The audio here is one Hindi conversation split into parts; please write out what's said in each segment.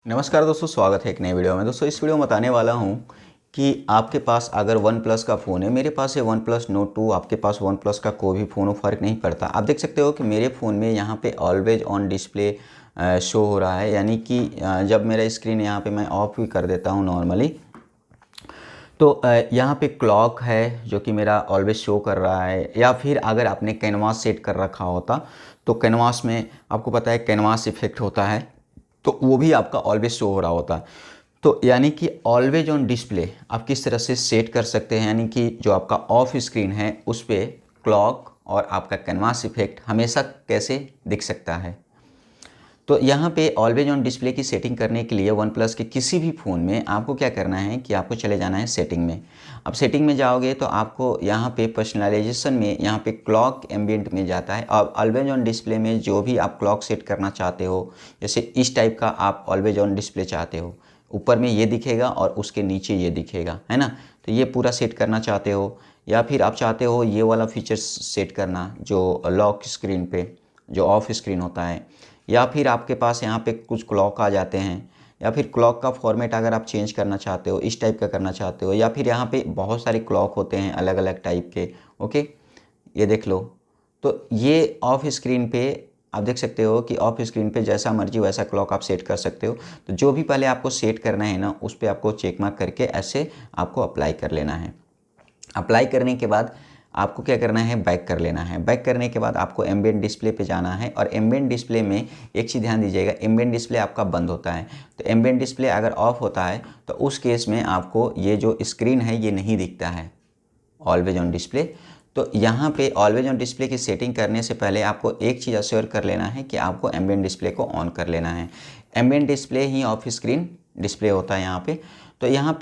नमस्कार दोस्तों, स्वागत है एक नए वीडियो में। दोस्तों इस वीडियो में बताने वाला हूं कि आपके पास अगर वन प्लस का फ़ोन है, मेरे पास है वन प्लस नोट 2, आपके पास वन प्लस का कोई भी फ़ोन हो, फ़र्क नहीं पड़ता। आप देख सकते हो कि मेरे फ़ोन में यहाँ पे ऑलवेज ऑन डिस्प्ले शो हो रहा है, यानी कि जब मेरा स्क्रीन यहाँ पे मैं ऑफ भी कर देता हूँ नॉर्मली, तो यहाँ पे क्लॉक है जो कि मेरा ऑलवेज शो कर रहा है। या फिर अगर आपने कैनवास सेट कर रखा होता तो कैनवास में आपको पता है कैनवास इफेक्ट होता है, तो वो भी आपका ऑलवेज शो हो रहा होता। तो यानी कि ऑलवेज ऑन डिस्प्ले आप किस तरह से सेट कर सकते हैं, यानी कि जो आपका ऑफ स्क्रीन है उस पर क्लॉक और आपका कैनवास इफेक्ट हमेशा कैसे दिख सकता है। तो यहाँ पे ऑलवेज ऑन डिस्प्ले की सेटिंग करने के लिए वन प्लस के किसी भी फ़ोन में आपको क्या करना है कि आपको चले जाना है सेटिंग में। अब सेटिंग में जाओगे तो आपको यहाँ पे पर्सनलाइजेशन में यहाँ पे क्लॉक एम्बियंट में जाता है, और ऑलवेज ऑन डिस्प्ले में जो भी आप क्लॉक सेट करना चाहते हो, जैसे इस टाइप का आप ऑलवेज ऑन डिस्प्ले चाहते हो, ऊपर में ये दिखेगा और उसके नीचे ये दिखेगा, है ना। तो ये पूरा सेट करना चाहते हो, या फिर आप चाहते हो ये वाला फीचर्स सेट करना जो लॉक स्क्रीन पे जो ऑफ स्क्रीन होता है, या फिर आपके पास यहाँ पे कुछ क्लॉक आ जाते हैं, या फिर क्लॉक का फॉर्मेट अगर आप चेंज करना चाहते हो, इस टाइप का करना चाहते हो, या फिर यहाँ पे बहुत सारे क्लॉक होते हैं अलग अलग टाइप के। ओके, ये देख लो। तो ये ऑफ स्क्रीन पे आप देख सकते हो कि ऑफ स्क्रीन पे जैसा मर्जी वैसा क्लॉक आप सेट कर सकते हो। तो जो भी पहले आपको सेट करना है ना, उस पर आपको चेक मार्क करके ऐसे आपको अप्लाई कर लेना है। अप्लाई करने के बाद आपको क्या करना है, बैक कर लेना है। बैक करने के बाद आपको एम्बिएंट डिस्प्ले पे जाना है, और एम्बिएंट डिस्प्ले में एक चीज़ ध्यान दीजिएगा, एम्बिएंट डिस्प्ले आपका बंद होता है। तो एम्बिएंट डिस्प्ले अगर ऑफ होता है तो उस केस में आपको ये जो स्क्रीन है ये नहीं दिखता है, ऑलवेज ऑन डिस्प्ले। तो यहाँ पे ऑलवेज ऑन डिस्प्ले की सेटिंग करने से पहले आपको एक चीज़ अश्योर कर लेना है कि आपको एम्बिएंट डिस्प्ले को ऑन कर लेना है। Ambient display he of screen display होता है यहाँ पे। तो यहाँ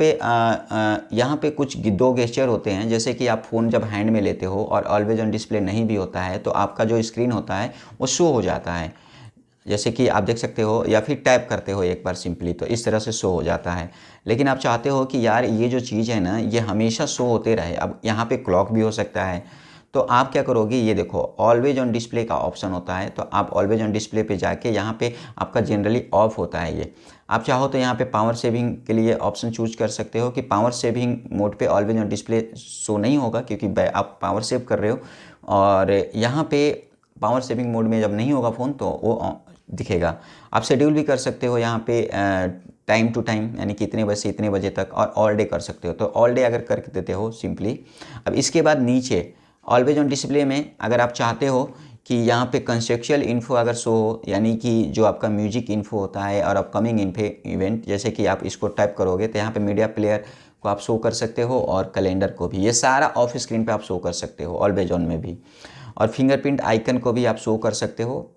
पे कुछ दो गेस्चर होते हैं, जैसे कि आप फ़ोन जब हैंड में लेते हो और ऑलवेज ऑन डिस्प्ले नहीं भी होता है तो आपका जो स्क्रीन होता है वो शो हो जाता है, जैसे कि आप देख सकते हो, या फिर टैप करते हो एक बार सिंपली तो इस तरह से शो हो जाता है। लेकिन आप चाहते हो कि यार ये जो चीज़ है ना ये हमेशा शो होते रहे, अब यहाँ पे क्लॉक भी हो सकता है। तो आप क्या करोगे, ये देखो ऑलवेज ऑन डिस्प्ले का ऑप्शन होता है, तो आप ऑलवेज ऑन डिस्प्ले पे जाके यहाँ पे आपका जनरली ऑफ होता है ये। आप चाहो तो यहाँ पे पावर सेविंग के लिए ऑप्शन चूज कर सकते हो कि पावर सेविंग मोड पे ऑलवेज ऑन डिस्प्ले शो नहीं होगा, क्योंकि आप पावर सेव कर रहे हो। और यहाँ पे पावर सेविंग मोड में जब नहीं होगा फ़ोन तो वो दिखेगा। आप शेड्यूल भी कर सकते हो यहाँ पे टाइम टू टाइम, यानी कि इतने बजे से इतने बजे तक, और ऑल डे कर सकते हो। तो ऑल डे अगर कर देते हो सिंपली। अब इसके बाद नीचे ऑलवेज ऑन डिस्प्ले में अगर आप चाहते हो कि यहाँ पे कंसेप्चुअल इन्फो अगर शो हो, यानी कि जो आपका म्यूजिक इन्फो होता है और अपकमिंग इवेंट, जैसे कि आप इसको टाइप करोगे तो यहाँ पे मीडिया प्लेयर को आप शो कर सकते हो, और कैलेंडर को भी, ये सारा ऑफ स्क्रीन पे आप शो कर सकते हो ऑलवेज ऑन में भी। और फिंगरप्रिंट आइकन को भी आप शो कर सकते हो,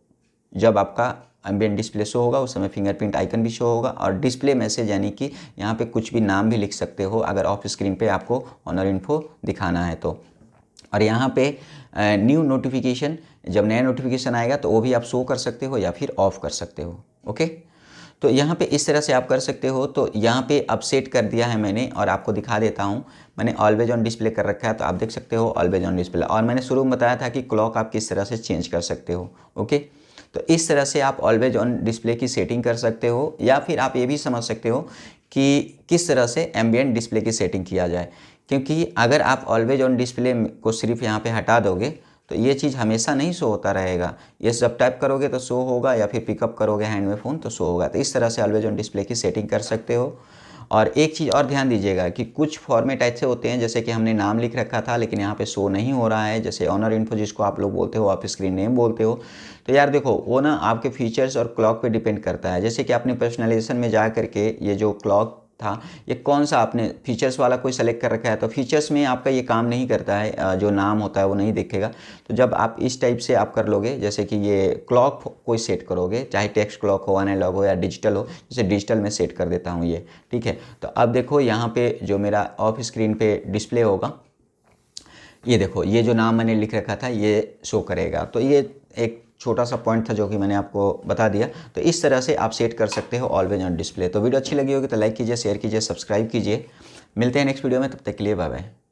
जब आपका एम्बिएंट डिस्प्ले शो होगा उस समय फिंगरप्रिंट आइकन भी शो होगा। और डिस्प्ले मैसेज, यानी कि यहाँ पे कुछ भी नाम भी लिख सकते हो अगर ऑफ स्क्रीन पे आपको ऑनर इन्फो दिखाना है तो। और यहाँ पे न्यू नोटिफिकेशन, जब नया नोटिफिकेशन आएगा तो वो भी आप शो कर सकते हो या फिर ऑफ कर सकते हो। ओके, तो यहाँ पे इस तरह से आप कर सकते हो। तो यहाँ पे अब सेट कर दिया है मैंने, और आपको दिखा देता हूँ। मैंने ऑलवेज ऑन डिस्प्ले कर रखा है, तो आप देख सकते हो ऑलवेज ऑन डिस्प्ले। और मैंने शुरू में बताया था कि क्लॉक आप किस तरह से चेंज कर सकते हो। ओके, तो इस तरह से आप ऑलवेज ऑन डिस्प्ले की सेटिंग कर सकते हो, या फिर आप ये भी समझ सकते हो कि किस तरह से एम्बिएंट डिस्प्ले की सेटिंग किया जाए। क्योंकि अगर आप ऑलवेज ऑन डिस्प्ले को सिर्फ यहाँ पे हटा दोगे तो ये चीज़ हमेशा नहीं शो होता रहेगा। ये जब टाइप करोगे तो शो होगा, या फिर पिकअप करोगे हैंड में फ़ोन तो शो होगा। तो इस तरह से ऑलवेज ऑन डिस्प्ले की सेटिंग कर सकते हो। और एक चीज़ और ध्यान दीजिएगा कि कुछ फॉर्मेट ऐसे होते हैं, जैसे कि हमने नाम लिख रखा था लेकिन यहाँ पे शो नहीं हो रहा है, जैसे ऑनर इन्फो जिसको आप लोग बोलते हो, आप स्क्रीन नेम बोलते हो। तो यार देखो वो ना आपके फीचर्स और क्लॉक पे डिपेंड करता है। जैसे कि आपने पर्सनलाइजेशन में जा करके ये जो क्लॉक था, ये कौन सा आपने फीचर्स वाला कोई सेलेक्ट कर रखा है, तो फीचर्स में आपका ये काम नहीं करता है, जो नाम होता है वो नहीं दिखेगा। तो जब आप इस टाइप से आप कर लोगे, जैसे कि ये क्लॉक कोई सेट करोगे, चाहे टेक्स्ट क्लॉक हो, एनालॉग हो या डिजिटल हो, जैसे डिजिटल में सेट कर देता हूँ ये, ठीक है। तो अब देखो यहाँ पे जो मेरा ऑफ स्क्रीन पे डिस्प्ले होगा, ये देखो ये जो नाम मैंने लिख रखा था ये शो करेगा। तो ये एक छोटा सा पॉइंट था जो कि मैंने आपको बता दिया। तो इस तरह से आप सेट कर सकते हो ऑलवेज ऑन डिस्प्ले। तो वीडियो अच्छी लगी होगी तो लाइक कीजिए, शेयर कीजिए, सब्सक्राइब कीजिए। मिलते हैं नेक्स्ट वीडियो में, तब तक के लिए बाय बाय।